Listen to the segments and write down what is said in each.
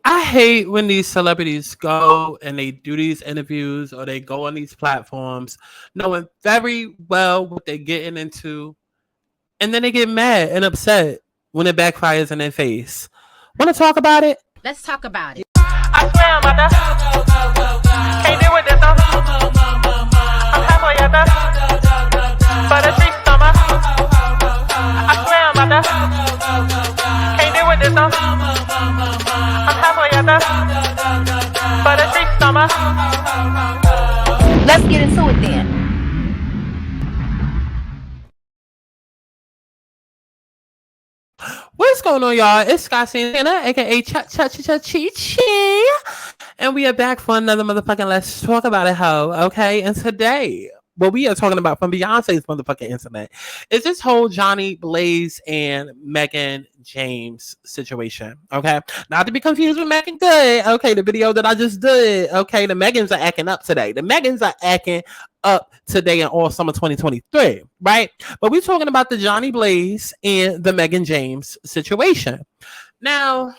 I hate when these celebrities go and they do these interviews or they go on these platforms knowing very well what they're getting into, and then they get mad and upset when it backfires in their face. Want to talk about it? Let's talk about it. I swear I'm about to can't deal with this though. I'm halfway at the but a treat summer. I swear I'm about to can't deal with this though. I'm halfway at the but a treat summer. Let's get into it then. What's going on, y'all? It's Santana, aka Chi, and we are back for another motherfucking Let's Talk About It, ho. Okay, and today, what we are talking about from Beyonce's motherfucking internet is this whole Jhonni Blaze and Mehgan James situation. Okay, not to be confused with Mehgan Good. Okay, the video that I just did. Okay, the Mehgans are acting up today. The Mehgans are acting up today in all summer 2023, right? But we're talking about the Jhonni Blaze and the Mehgan James situation. Now,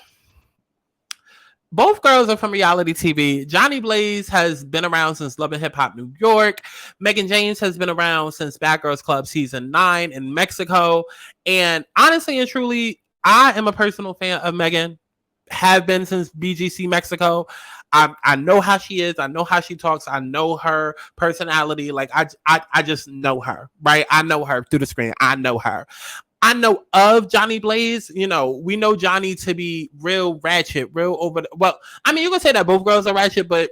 both girls are from reality TV. Jhonni Blaze has been around since Love and Hip Hop New York. Mehgan James has been around since Bad Girls Club season 9 in Mexico. And honestly and truly, I am a personal fan of Mehgan. Have been since BGC Mexico. I know how she is. I know how she talks. I know her personality. Like I just know her, right? I know her through the screen. I know her. I know of Jhonni Blaze. You know, we know Jhonni to be real ratchet, real over. Well, I mean, you can say that both girls are ratchet, but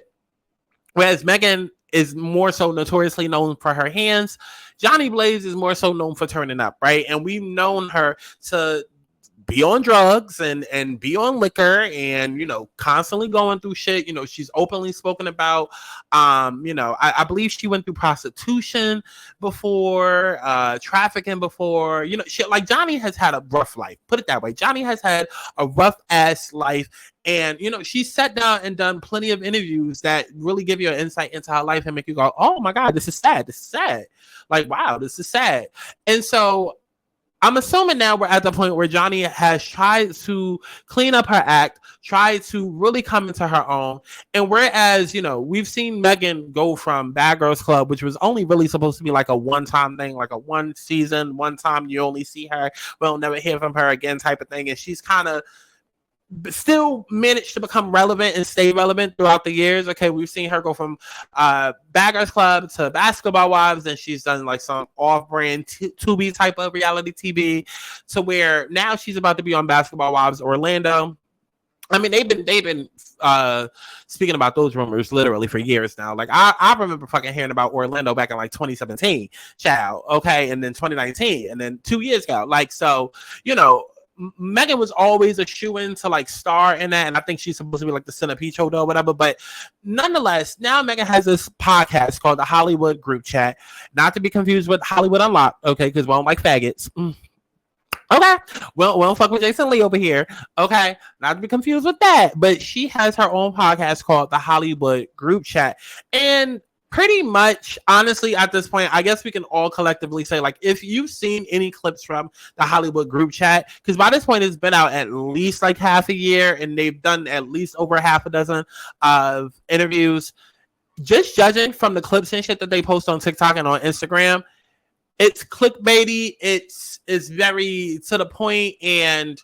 whereas Mehgan is more so notoriously known for her hands, Jhonni Blaze is more so known for turning up, right? And we've known her to be on drugs and be on liquor and, you know, constantly going through shit. You know, she's openly spoken about, you know, I believe she went through prostitution before, trafficking before, you know, shit. Like Jhonni has had a rough life, put it that way. Jhonni has had a rough ass life. And, you know, she sat down and done plenty of interviews that really give you an insight into her life and make you go, oh my God, this is sad. This is sad. Like, wow, this is sad. And so I'm assuming now we're at the point where Jhonni has tried to clean up her act, tried to really come into her own. And whereas, you know, we've seen Mehgan go from Bad Girls Club, which was only really supposed to be like a one-time thing, like a one season, one time you only see her, we'll never hear from her again type of thing. And she's kind of still managed to become relevant and stay relevant throughout the years. Okay, we've seen her go from Bad Girls Club to Basketball Wives, and she's done like some off-brand Tubi type of reality TV, to where now she's about to be on Basketball Wives Orlando. I mean, they've been speaking about those rumors literally for years now. Like I remember fucking hearing about Orlando back in like 2017, child. Okay, and then 2019, and then 2 years ago. Like, so, you know, Mehgan was always a shoo-in to like star in that, and I think she's supposed to be like the centerpiece holder or whatever. But nonetheless, now Mehgan has this podcast called the Hollywood Group Chat, not to be confused with Hollywood Unlocked, okay? Because we don't like faggots. Okay, well, we don't fuck with Jason Lee over here. Okay, not to be confused with that. But she has her own podcast called the Hollywood Group Chat, and pretty much, honestly, at this point, I guess we can all collectively say, like, if you've seen any clips from the Hollywood Group Chat, because by this point, it's been out at least like half a year, and they've done at least over half a dozen of interviews. Just judging from the clips and shit that they post on TikTok and on Instagram, it's clickbaity. It's very to the point, and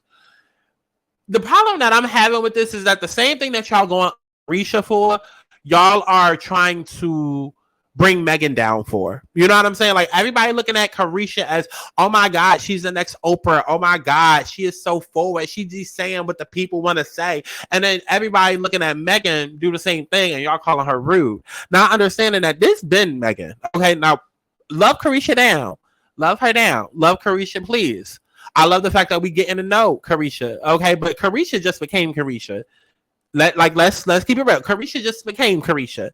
the problem that I'm having with this is that the same thing that y'all going Risha for, y'all are trying to bring Mehgan down for. You know what I'm saying? Like, everybody looking at Carisha as, oh my God, she's the next Oprah. Oh my God, she is so forward. She's just saying what the people want to say. And then everybody looking at Mehgan do the same thing, and y'all calling her rude. Not understanding that this been Mehgan. Okay, now, love Carisha down. Love her down. Love Carisha, please. I love the fact that we getting to know Carisha. Okay, but Carisha just became Carisha. Let's keep it real. Carisha just became Carisha.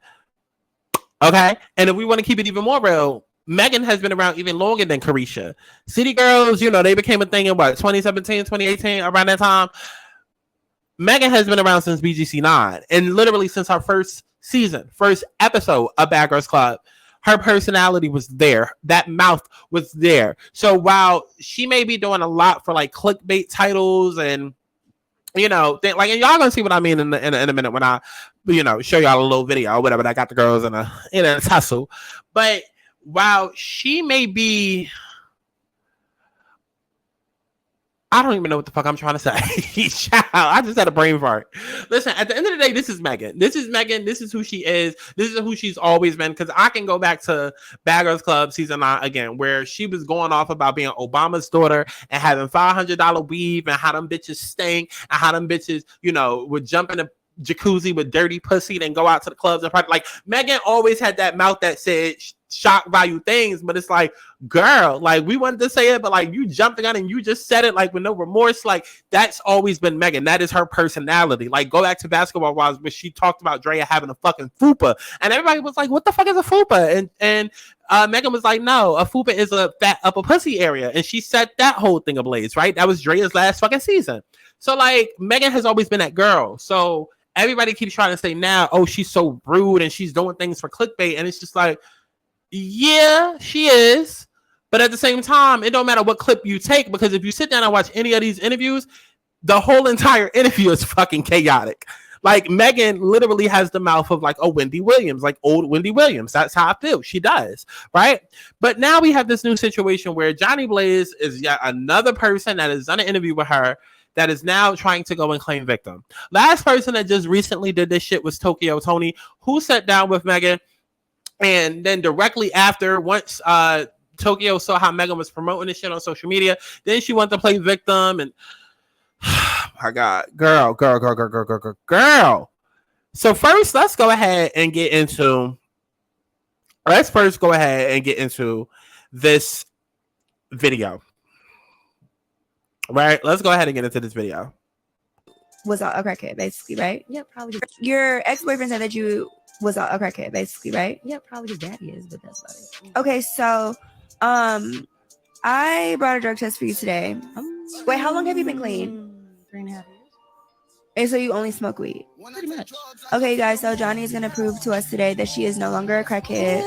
Okay? And if we want to keep it even more real, Mehgan has been around even longer than Carisha. City Girls, you know, they became a thing in what, 2017, 2018, around that time. Mehgan has been around since BGC 9. And literally since her first season, first episode of Bad Girls Club, her personality was there. That mouth was there. So while she may be doing a lot for like clickbait titles and you know, like, and y'all gonna see what I mean in a minute when I, you know, show y'all a little video or whatever. I got the girls in a tussle, but while she may be, I don't even know what the fuck I'm trying to say. I just had a brain fart. Listen, at the end of the day, this is Mehgan. This is Mehgan. This is who she is. This is who she's always been. Because I can go back to Bad Girls Club season 9 again, where she was going off about being Obama's daughter and having $500 weave and how them bitches stink and how them bitches, you know, would jump in a jacuzzi with dirty pussy, then go out to the clubs and party. Like, Mehgan always had that mouth that said shock value things, but it's like, girl, like, we wanted to say it, but like, you jumped the gun and you just said it like with no remorse. Like, that's always been Mehgan. That is her personality. Like, go back to Basketball Wives where she talked about Drea having a fucking fupa, and everybody was like, what the fuck is a fupa? And Mehgan was like, no, a fupa is a fat upper pussy area, and she set that whole thing ablaze, right? That was Drea's last fucking season. So like, Mehgan has always been that girl. So everybody keeps trying to say now, oh, she's so rude and she's doing things for clickbait, and it's just like, yeah, she is. But at the same time, it don't matter what clip you take, because if you sit down and watch any of these interviews, the whole entire interview is fucking chaotic. Like, Mehgan literally has the mouth of like a Wendy Williams, like old Wendy Williams. That's how I feel. She does, right? But now we have this new situation where Jhonni Blaze is yet another person that has done an interview with her that is now trying to go and claim victim. Last person that just recently did this shit was Tokyo Tony, who sat down with Mehgan. And then directly after, once Tokyo saw how Mehgan was promoting this shit on social media, then she wanted to play victim. And my God, girl. So first, let's go ahead and get into this video. Right? Let's go ahead and get into this video. Was a crackhead, basically, right? Yeah, probably. Your ex-boyfriend said that you was a crackhead, basically, right? Yeah, probably his daddy is, but that's about it. Okay, so I brought a drug test for you today. Wait, how long have you been clean? 3.5 years. And so you only smoke weed? Pretty much. Okay, guys, so Jhonni is going to prove to us today that she is no longer a crackhead.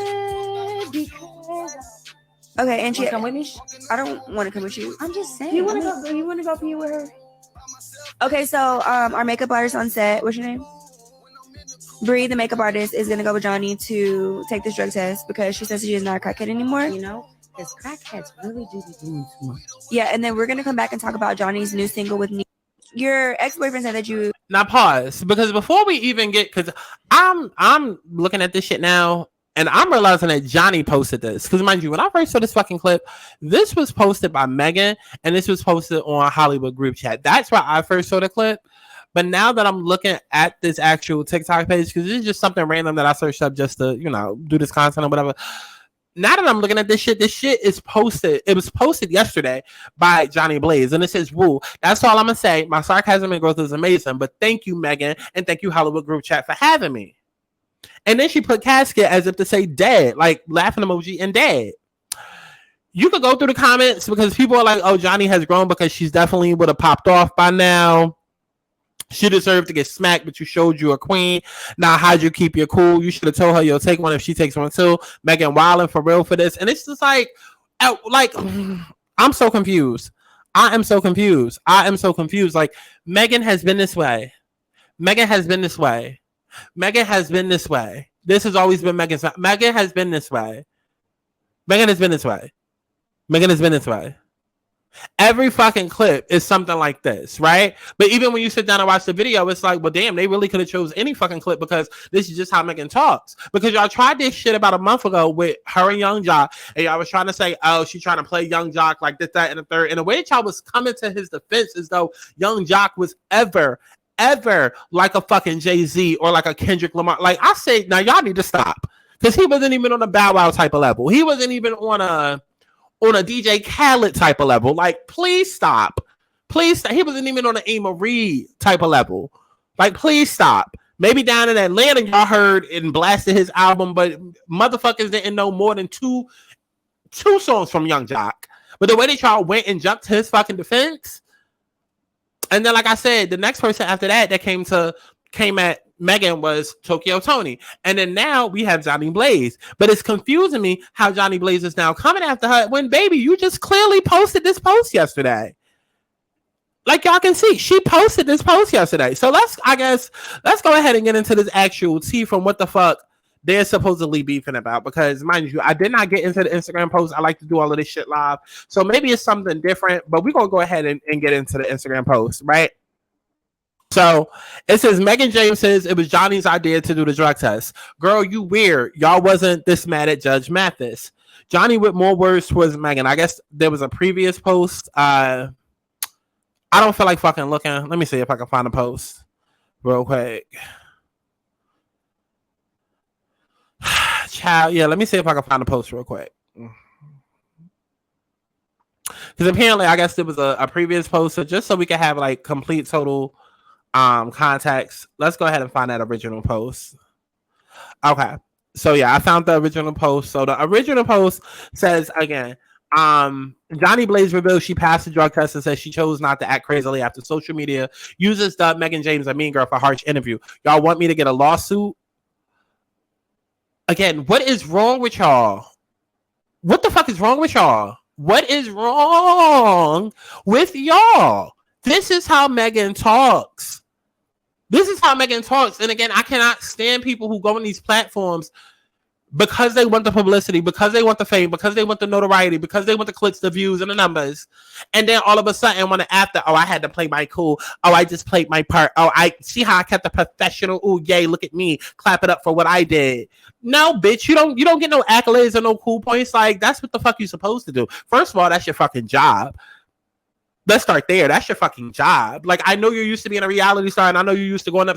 Okay, and she... come with me? I don't want to come with you. I'm just saying. You want to go pee with her? Okay, so our makeup artist on set, what's your name? Bree, the makeup artist, is going to go with Jhonni to take this drug test because she says she is not a crackhead anymore. You know, because crackheads really do be doing too much. Yeah, and then we're going to come back and talk about Johnny's new single with your ex-boyfriend said that you... Now pause, because before we even get... Because I'm looking at this shit now, and I'm realizing that Jhonni posted this. Because mind you, when I first saw this fucking clip, this was posted by Mehgan, and this was posted on Hollywood group chat. That's why I first saw the clip. But now that I'm looking at this actual TikTok page, because this is just something random that I searched up just to, you know, do this content or whatever. Now that I'm looking at this shit is posted. It was posted yesterday by Jhonni Blaze, and it says, woo. That's all I'm going to say. My sarcasm and growth is amazing, but thank you, Mehgan, and thank you, Hollywood group chat, for having me. And then she put casket as if to say dead, like laughing emoji and dead. You could go through the comments because people are like, oh, Jhonni has grown because she's definitely would have popped off by now. She deserved to get smacked, but you showed you a queen. Now, how'd you keep your cool? You should have told her you'll take one if she takes one too. Mehgan wilding for real for this. And it's just like, I'm so confused. I am so confused. Like, Mehgan has been this way. Mehgan has been this way. This has always been Mehgan's. Mehgan has been this way. Every fucking clip is something like this, right? But even when you sit down and watch the video, it's like, well, damn, they really could have chose any fucking clip because this is just how Mehgan talks. Because y'all tried this shit about a month ago with her and Young Jock, and y'all was trying to say, oh, she's trying to play Young Jock like this, that, and the third. And the way y'all was coming to his defense as though Young Jock was ever like a fucking Jay-Z or like a Kendrick Lamar. Like, I say, now y'all need to stop. Because he wasn't even on a Bow Wow type of level. He wasn't even on a DJ Khaled type of level. Like, please stop. Please stop. He wasn't even on an A. Marie type of level. Like, please stop. Maybe down in Atlanta, y'all heard and blasted his album, but motherfuckers didn't know more than two songs from Young Jock. But the way that y'all went and jumped to his fucking defense, and then, like I said, the next person after that came at Mehgan was Tokyo Tony. And then now we have Jhonni Blaze. But it's confusing me how Jhonni Blaze is now coming after her when, baby, you just clearly posted this post yesterday. like y'all can see, she posted this post yesterday. So let's go ahead and get into this actual tea from what the fuck they're supposedly beefing about. Because mind you, I did not get into the Instagram post. I like to do all of this shit live. So maybe it's something different, but we're going to go ahead and get into the Instagram post, right? So it says, Mehgan James says it was Jhonni's idea to do the drug test. Girl, you weird. Y'all wasn't this mad at Judge Mathis. Jhonni with more words towards Mehgan. I guess there was a previous post. I don't feel like fucking looking. Let me see if I can find a post real quick. Child, yeah, let me see if I can find a post real quick. Because apparently, I guess there was a previous post, so just so we can have like complete total context. Let's go ahead and find that original post. Okay, so yeah, I found the original post. So the original post says again, Johnny Blaze reveals she passed the drug test and says she chose not to act crazily after social media uses dubbed Mehgan James a mean girl for harsh interview. Y'all want me to get a lawsuit? Again, what is wrong with y'all? What the fuck is wrong with y'all? What is wrong with y'all? This is how Mehgan talks. This is how Mehgan talks. And again, I cannot stand people who go on these platforms because they want the publicity, because they want the fame, because they want the notoriety, because they want the clicks, the views, and the numbers. And then all of a sudden, when after, oh, I had to play my cool. Oh, I just played my part. Oh, I see how I kept the professional. Oh, yay, look at me. Clap it up for what I did. No, bitch, you don't get no accolades or no cool points. Like, that's what the fuck you're supposed to do. First of all, that's your fucking job. Let's start there. That's your fucking job. Like, I know you're used to being a reality star, and I know you're used to going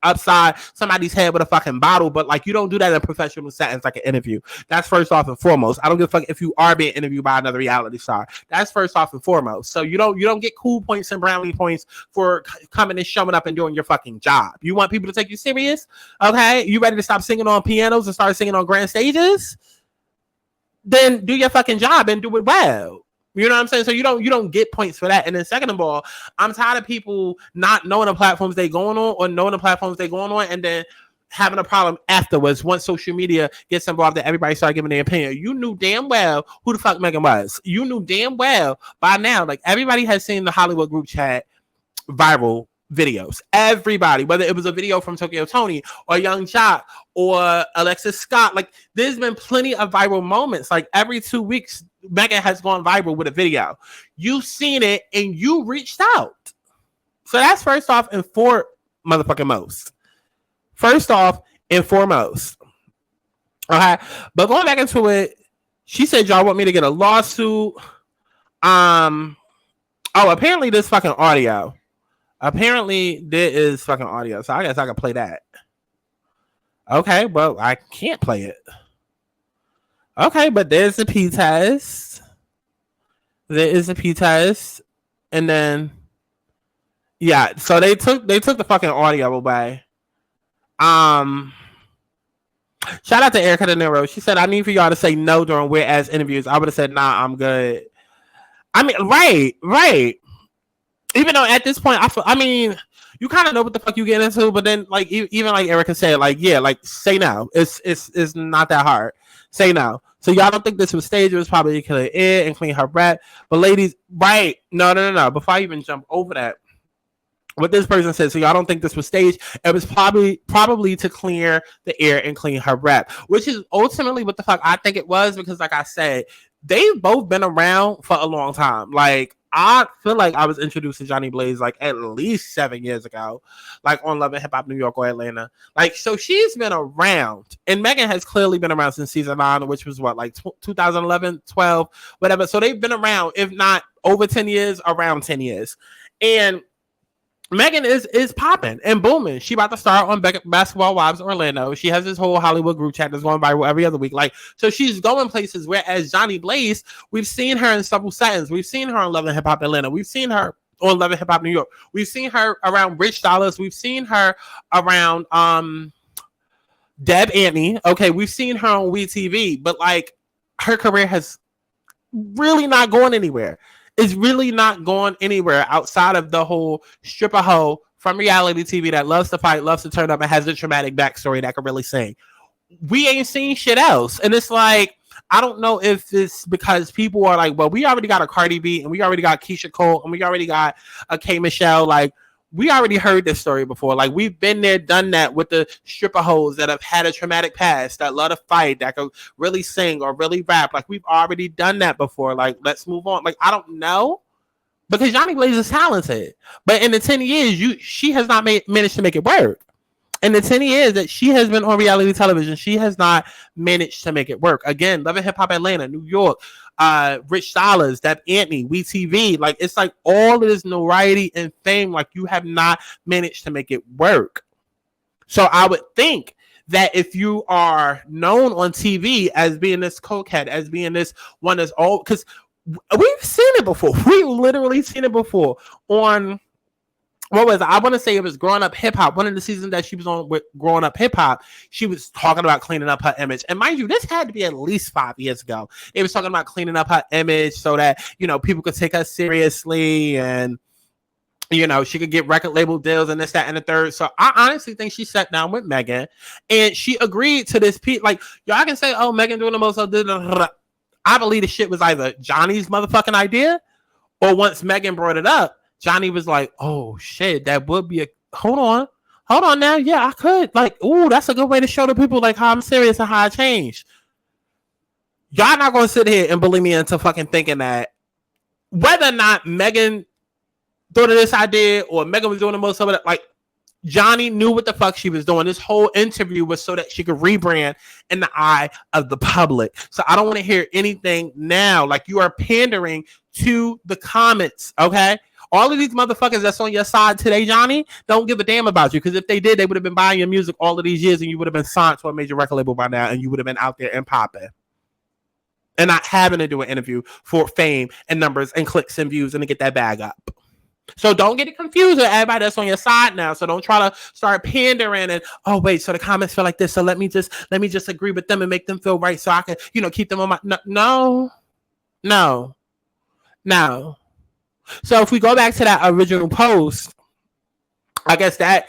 upside somebody's head with a fucking bottle, but like you don't do that in a professional settings like an interview. That's first off and foremost. I don't give a fuck if you are being interviewed by another reality star. That's first off and foremost. So you don't get cool points and brownie points for coming and showing up and doing your fucking job. You want people to take you serious? Okay, you ready to stop singing on pianos and start singing on grand stages? Then do your fucking job and do it well. You know what I'm saying? So you don't get points for that. And then second of all, I'm tired of people not knowing the platforms they going on or knowing the platforms they going on and then having a problem afterwards once social media gets involved and everybody start giving their opinion. You knew damn well who the fuck Mehgan was. You knew damn well by now. Like everybody has seen the Hollywood group chat viral videos. Everybody, whether it was a video from Tokyo Tony or Young Jock or Alexis Scott, like there's been plenty of viral moments. Like every 2 weeks, Mehgan has gone viral with a video. You've seen it and you reached out. So that's first off and foremost. First off and foremost. Okay. But going back into it, she said, y'all want me to get a lawsuit. Apparently this fucking audio. Apparently there is fucking audio. So I guess I can play that. Okay, well, I can't play it. Okay, but there's the P test. There is a P test. And then yeah, so they took the fucking audio away. Shout out to Erica De Niro. She said, I need for y'all to say no during whereas interviews. I would have said, nah, I'm good. I mean, right. Even though at this point, I mean, you kind of know what the fuck you get into, but then like even like Erica said, like yeah, like say no. It's not that hard. Say no. So y'all don't think this was staged? It was probably to kill her ear and clean her breath. But ladies, right? No. Before I even jump over that, what this person said. So y'all don't think this was staged? It was probably to clear the air and clean her breath, which is ultimately what the fuck I think it was. Because like I said, they've both been around for a long time. Like. I feel like I was introduced to Johnny Blaze like at least 7 years ago, like on Love and Hip Hop New York or Atlanta. Like, so she's been around, and Mehgan has clearly been around since season 9, which was what, like 2011, 12, whatever. So they've been around, if not over 10 years, around 10 years. And Mehgan is popping and booming. She about to start on Basketball Wives Orlando. She has this whole Hollywood group chat that's going viral every other week. Like, so she's going places. Whereas Johnny Blaze, we've seen her in several settings. We've seen her on Love and Hip Hop Atlanta. We've seen her on Love and Hip Hop New York. We've seen her around Rich Dollars. We've seen her around Deb Anthony. Okay, we've seen her on WeTV. But like, her career has really not gone anywhere. Is really not going anywhere outside of the whole stripper hoe from reality TV that loves to fight, loves to turn up, and has a traumatic backstory that can really sing. We ain't seen shit else. And it's like, I don't know if it's because people are like, well, we already got a Cardi B and we already got Keisha Cole and we already got a K Michelle. Like, we already heard this story before. Like, we've been there, done that with the stripper hoes that have had a traumatic past, that love to fight, that can really sing or really rap. Like, we've already done that before. Like, let's move on. Like, I don't know. Because Johnny Blaze is talented. But in the 10 years, she has not managed to make it work. In the 10 years that she has been on reality television, she has not managed to make it work. Again, Love and Hip Hop Atlanta, New York, Rich Dollars, That Anthony, WeTV. Like, it's like all of this notoriety and fame, like, you have not managed to make it work. So I would think that if you are known on TV as being this cokehead, as being this one that's all, because we've seen it before. We've literally seen it before on, what was it? I want to say it was Growing Up Hip Hop. One of the seasons that she was on with Growing Up Hip Hop, she was talking about cleaning up her image. And mind you, this had to be at least 5 years ago. It was talking about cleaning up her image so that, you know, people could take her seriously and, you know, she could get record label deals and this, that, and the third. So I honestly think she sat down with Mehgan and she agreed to this piece. Like, y'all can say, oh, Mehgan doing the most. I believe the shit was either Johnny's motherfucking idea, or once Mehgan brought it up, Johnny was like, oh shit, that would be a, hold on now. Yeah, I could. Like, ooh, that's a good way to show the people like how I'm serious and how I changed. Y'all not gonna sit here and bully me into fucking thinking that whether or not Mehgan thought of this idea or Mehgan was doing the most of it, like, Johnny knew what the fuck she was doing. This whole interview was so that she could rebrand in the eye of the public. So I don't want to hear anything now. Like, you are pandering to the comments, okay? All of these motherfuckers that's on your side today, Johnny, don't give a damn about you. Because if they did, they would have been buying your music all of these years and you would have been signed to a major record label by now and you would have been out there and popping. And not having to do an interview for fame and numbers and clicks and views and to get that bag up. So don't get it confused with everybody that's on your side now. So don't try to start pandering and, oh wait, so the comments feel like this. So let me just agree with them and make them feel right so I can, you know, keep them on my no. So if we go back to that original post, I guess that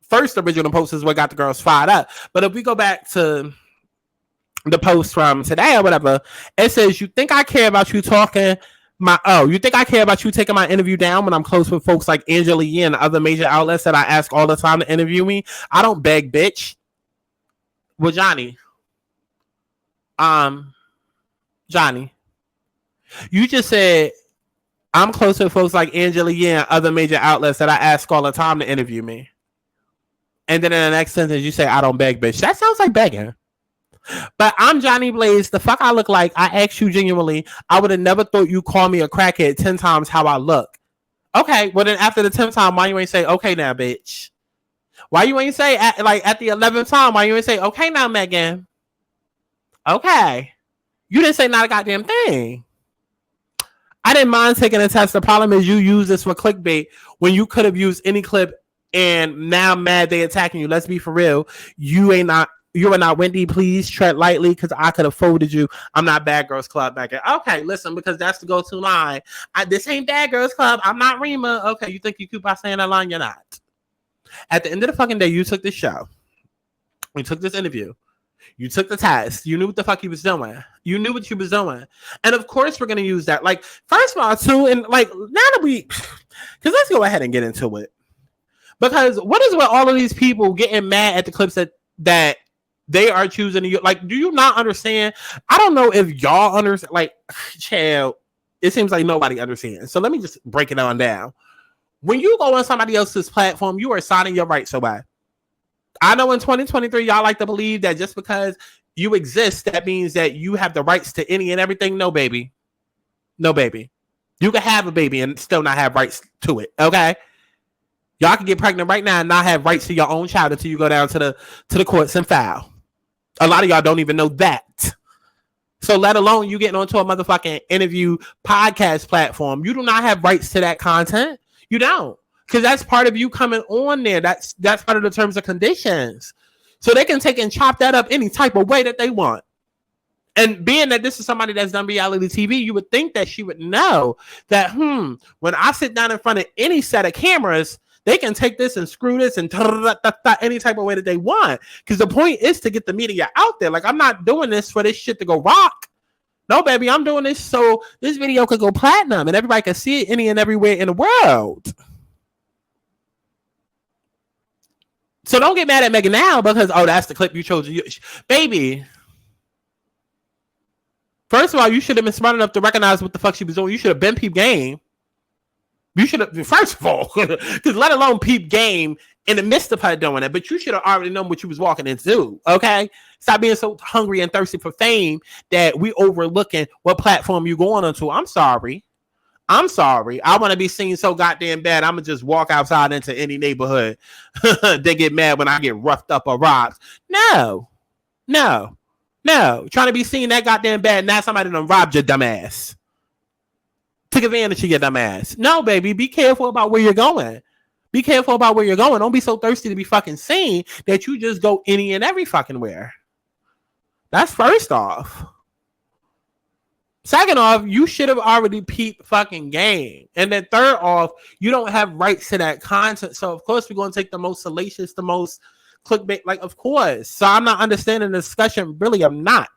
first original post is what got the girls fired up. But if we go back to the post from today or whatever, it says, you think I care about you taking my interview down when I'm close with folks like Angela Yee and other major outlets that I ask all the time to interview me? I don't beg, bitch. Well, Johnny, you just said I'm close with folks like Angela Yee and other major outlets that I ask all the time to interview me. And then in the next sentence, you say, I don't beg, bitch. That sounds like begging. But I'm Johnny Blaze. The fuck I look like, I asked you genuinely. I would have never thought you call me a crackhead 10 times how I look. Okay, well then after the 10th time, why you ain't say, okay now, bitch? Why you ain't say, at the 11th time, why you ain't say, okay now, Mehgan? Okay. You didn't say not a goddamn thing. I didn't mind taking a test. The problem is you use this for clickbait when you could have used any clip and now mad they attacking you. Let's be for real. You are not Wendy. Please tread lightly because I could have folded you. I'm not Bad Girls Club back there. Okay, listen, because that's the go-to line. This ain't Bad Girls Club. I'm not Rima. Okay, you think you cute by saying that line? You're not. At the end of the fucking day, you took this show. You took this interview. You took the test. You knew what the fuck you was doing. You knew what you was doing. And of course we're going to use that. Like, first of all, too, and like, now that because let's go ahead and get into it. Because what is with all of these people getting mad at the clips that they are choosing to use? Like, do you not understand? I don't know if y'all understand. Like, child, it seems like nobody understands. So let me just break it on down. When you go on somebody else's platform, you are signing your rights away. I know in 2023, y'all like to believe that just because you exist, that means that you have the rights to any and everything. No, baby. No, baby. You can have a baby and still not have rights to it, okay? Y'all can get pregnant right now and not have rights to your own child until you go down to the courts and file. A lot of y'all don't even know that. So let alone you getting onto a motherfucking interview podcast platform. You do not have rights to that content. You don't. Because that's part of you coming on there. That's part of the terms and conditions. So they can take and chop that up any type of way that they want. And being that this is somebody that's done reality TV, you would think that she would know that, when I sit down in front of any set of cameras, They can take this and screw this and any type of way that they want. Because the point is to get the media out there. Like, I'm not doing this for this shit to go rock. No, baby, I'm doing this so this video could go platinum and everybody can see it any and everywhere in the world. So don't get mad at Mehgan now because, oh, that's the clip you chose. Baby. First of all, you should have been smart enough to recognize what the fuck she was doing. You should have been peep game. You should have, first of all, because let alone peep game in the midst of her doing it, but you should have already known what you was walking into, okay? Stop being so hungry and thirsty for fame that we overlooking what platform you going onto. I'm sorry. I want to be seen so goddamn bad, I'm going to just walk outside into any neighborhood. They get mad when I get roughed up or robbed. No. Trying to be seen that goddamn bad, now somebody done robbed your dumb ass. Took advantage of your dumb ass. No, baby, be careful about where you're going. Don't be so thirsty to be fucking seen that you just go any and every fucking where. That's first off. Second off, you should have already peeped fucking game. And then third off, you don't have rights to that content. So of course we're going to take the most salacious, the most clickbait, like of course. So I'm not understanding the discussion. Really, I'm not.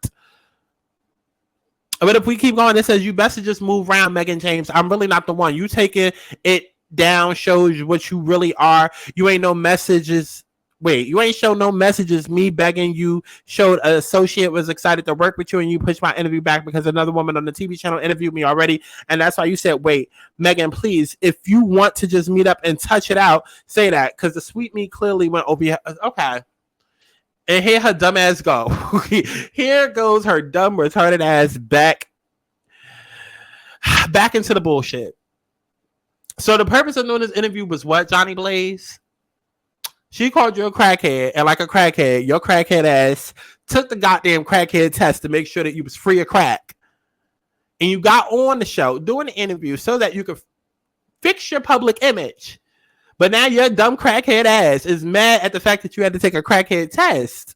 But if we keep going, it says you best to just move around, Mehgan James. I'm really not the one. You taking it down shows what you really are. You ain't no messages. Wait, you ain't show no messages. Me begging you showed an associate was excited to work with you and you pushed my interview back because another woman on the TV channel interviewed me already. And that's why you said, wait, Mehgan, please, if you want to just meet up and touch it out, say that. Because the sweet me clearly went over your, okay. And here her dumb ass go. Here goes her dumb retarded ass back into the bullshit. So the purpose of doing this interview was what, Johnny Blaze? She called you a crackhead, and like a crackhead, your crackhead ass took the goddamn crackhead test to make sure that you was free of crack. And you got on the show doing the interview so that you could fix your public image. But now your dumb crackhead ass is mad at the fact that you had to take a crackhead test.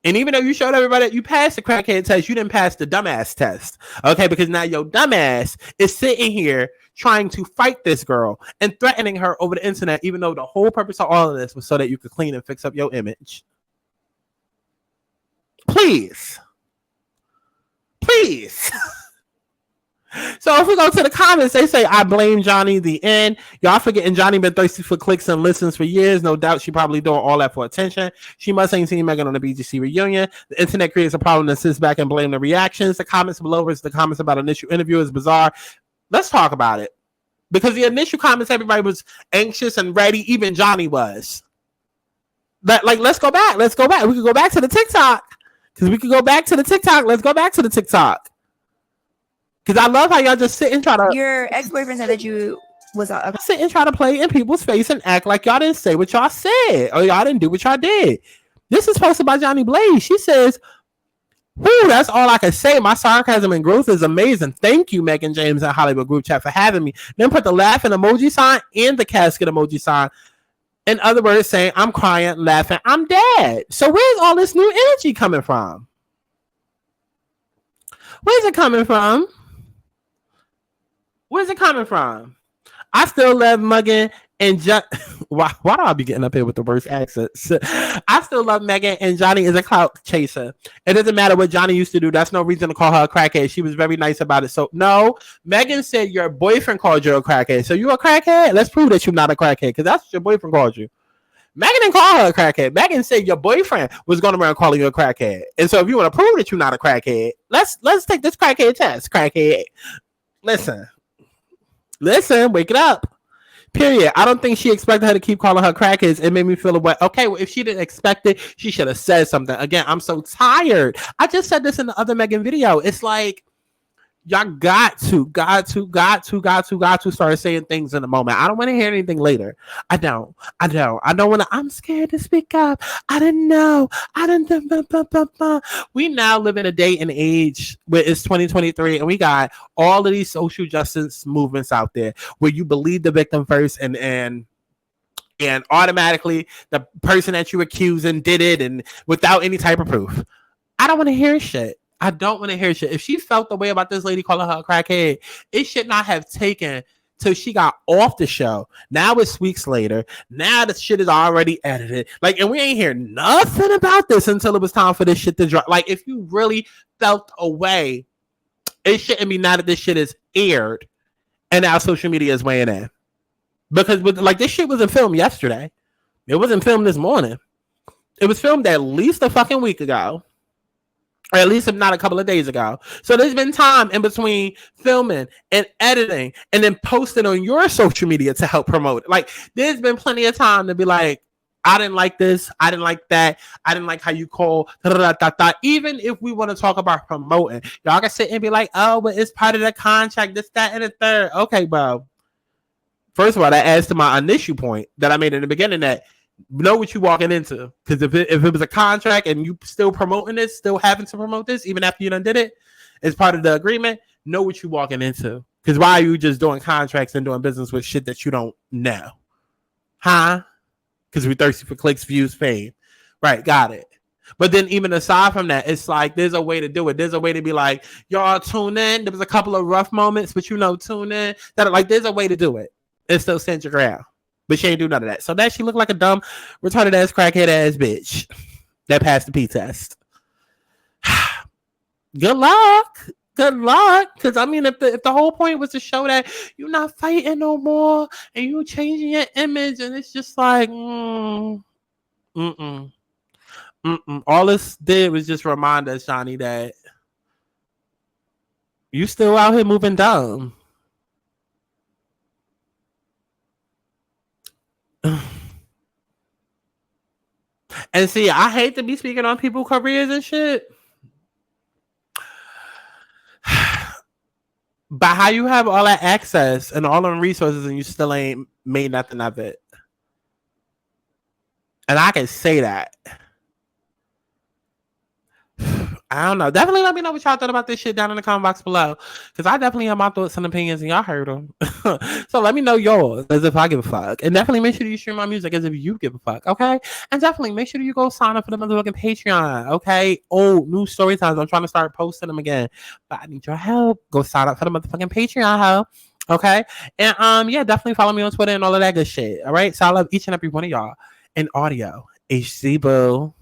And even though you showed everybody that you passed the crackhead test, you didn't pass the dumbass test. Okay, because now your dumbass is sitting here trying to fight this girl and threatening her over the internet, even though the whole purpose of all of this was so that you could clean and fix up your image. Please. So if we go to the comments, they say, I blame Jhonni, the end. Y'all forgetting Jhonni been thirsty for clicks and listens for years. No doubt she probably doing all that for attention. She must ain't seen Mehgan on the BGC reunion. The internet creates a problem that sits back and blame the reactions. The comments below versus the comments about initial interview is bizarre. Let's talk about it. Because the initial comments, everybody was anxious and ready. Even Jhonni was. But let's go back. We could go back to the TikTok. Let's go back to the TikTok. Because I love how y'all just sit and try to... Your ex-boyfriend said that you was... sit and try to play in people's face and act like y'all didn't say what y'all said. Or y'all didn't do what y'all did. This is posted by Johnny Blaze. She says, whoo, that's all I can say. My sarcasm and growth is amazing. Thank you, Mehgan James and Hollywood Group Chat for having me. Then put the laughing emoji sign and the casket emoji sign. In other words, saying, I'm crying, laughing, I'm dead. So where's all this new energy coming from? Where's it coming from? I still love Mehgan and why do I be getting up here with the worst accents? I still love Mehgan, and Jhonni is a clout chaser. It doesn't matter what Jhonni used to do. That's no reason to call her a crackhead. She was very nice about it. So no, Mehgan said your boyfriend called you a crackhead. So you a crackhead? Let's prove that you're not a crackhead, because that's what your boyfriend called you. Mehgan didn't call her a crackhead. Mehgan said your boyfriend was going around calling you a crackhead. And so if you want to prove that you're not a crackhead, let's take this crackhead test. Crackhead. Listen, wake it up. Period. I don't think she expected her to keep calling her crackheads. It made me feel away. Okay, well, if she didn't expect it, she should have said something. Again, I'm so tired. I just said this in the other Mehgan video. It's like, y'all got to start saying things in the moment. I don't want to hear anything later. I don't want to. I'm scared to speak up. I didn't know. We now live in a day and age where it's 2023 and we got all of these social justice movements out there where you believe the victim first and automatically the person that you accusing did it and without any type of proof. I don't want to hear shit. If she felt the way about this lady calling her a crackhead, it should not have taken till she got off the show. Now it's weeks later. Now the shit is already edited. Like, and we ain't hear nothing about this until it was time for this shit to drop. Like, if you really felt a way, it shouldn't be now that this shit is aired and now social media is weighing in. Because like this shit wasn't filmed yesterday. It wasn't filmed this morning. It was filmed at least a fucking week ago. Or at least if not a couple of days ago. So there's been time in between filming and editing and then posting on your social media to help promote it. Like, there's been plenty of time to be like, I didn't like this. I didn't like that. I didn't like how you call. Even if we want to talk about promoting, y'all can sit and be like, oh, but it's part of the contract, this, that, and the third. Okay, bro. First of all, that adds to my initial point that I made in the beginning that know what you're walking into. Because if it was a contract and you still promoting this, still having to promote this, even after you done did it, as part of the agreement, know what you're walking into. Because why are you just doing contracts and doing business with shit that you don't know? Huh? Because we're thirsty for clicks, views, fame. Right, got it. But then even aside from that, it's like there's a way to do it. There's a way to be like, y'all tune in. There was a couple of rough moments, but tune in. That like there's a way to do it. And still send your ground. But she ain't do none of that. So that she looked like a dumb, retarded ass, crackhead ass bitch that passed the P test. Good luck. Good luck. Because I mean, if the whole point was to show that you're not fighting no more and you're changing your image, and it's just like, All this did was just remind us, Jhonni, that you still out here moving dumb. And see, I hate to be speaking on people's careers and shit. But how you have all that access and all them resources and you still ain't made nothing of it? And I can say that. I don't know. Definitely let me know what y'all thought about this shit down in the comment box below. Because I definitely have my thoughts and opinions and y'all heard them. So let me know yours as if I give a fuck. And definitely make sure you stream my music as if you give a fuck. Okay? And definitely make sure you go sign up for the motherfucking Patreon. Okay? Oh, new story times. I'm trying to start posting them again. But I need your help. Go sign up for the motherfucking Patreon, ho. Okay? And yeah, definitely follow me on Twitter and all of that good shit. Alright? So I love each and every one of y'all in audio. HC Boo.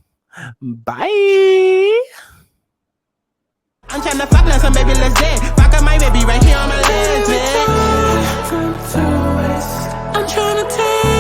Bye. I'm tryna fuck now, so baby, let's dance. Fuck up my baby right here on my legs, man. I'm tryna take